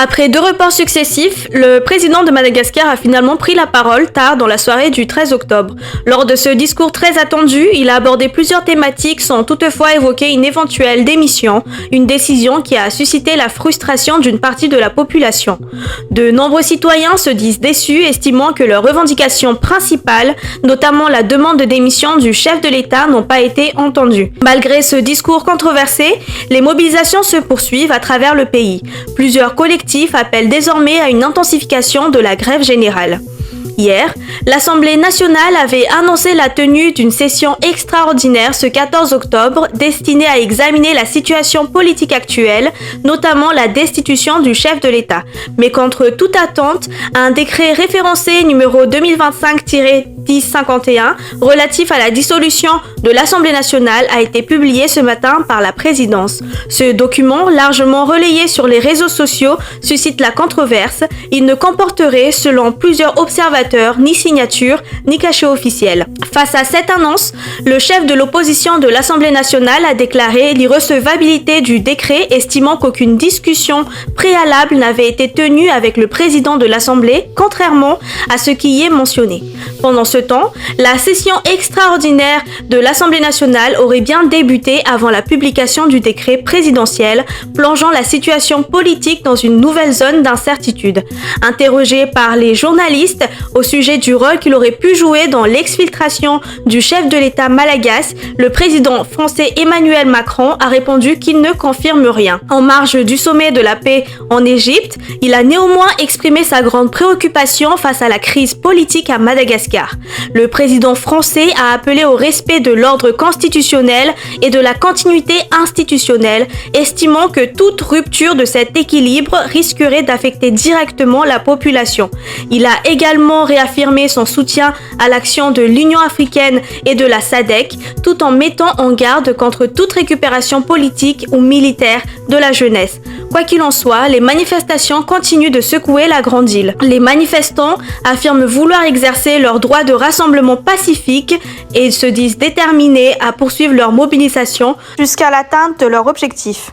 Après 2 reports successifs, le président de Madagascar a finalement pris la parole tard dans la soirée du 13 octobre. Lors de ce discours très attendu, il a abordé plusieurs thématiques sans toutefois évoquer une éventuelle démission, une décision qui a suscité la frustration d'une partie de la population. De nombreux citoyens se disent déçus, estimant que leurs revendications principales, notamment la demande de démission du chef de l'État, n'ont pas été entendues. Malgré ce discours controversé, les mobilisations se poursuivent à travers le pays. Plusieurs collectifs appellent désormais à une intensification de la grève générale. Hier, l'Assemblée nationale avait annoncé la tenue d'une session extraordinaire ce 14 octobre destinée à examiner la situation politique actuelle, notamment la destitution du chef de l'État. Mais contre toute attente, un décret référencé numéro 2025-1051 relatif à la dissolution de l'Assemblée nationale a été publié ce matin par la présidence. Ce document, largement relayé sur les réseaux sociaux, suscite la controverse. Il ne comporterait, selon plusieurs observateurs, ni signature, ni cachet officiel. Face à cette annonce, le chef de l'opposition de l'Assemblée nationale a déclaré l'irrecevabilité du décret, estimant qu'aucune discussion préalable n'avait été tenue avec le président de l'Assemblée, contrairement à ce qui y est mentionné. Pendant ce temps, la session extraordinaire de l'Assemblée nationale aurait bien débuté avant la publication du décret présidentiel, plongeant la situation politique dans une nouvelle zone d'incertitude. Interrogé par les journalistes au sujet du rôle qu'il aurait pu jouer dans l'exfiltration du chef de l'État malagasy, le président français Emmanuel Macron a répondu qu'il ne confirme rien. En marge du sommet de la paix en Égypte, il a néanmoins exprimé sa grande préoccupation face à la crise politique à Madagascar. Le président français a appelé au respect de l'ordre constitutionnel et de la continuité institutionnelle, estimant que toute rupture de cet équilibre risquerait d'affecter directement la population. Il a également réaffirmé son soutien à l'action de l'Union africaine et de la SADC, tout en mettant en garde contre toute récupération politique ou militaire de la jeunesse. Quoi qu'il en soit, les manifestations continuent de secouer la Grande Île. Les manifestants affirment vouloir exercer leur droit de rassemblement pacifique et se disent déterminés à poursuivre leur mobilisation jusqu'à l'atteinte de leur objectif.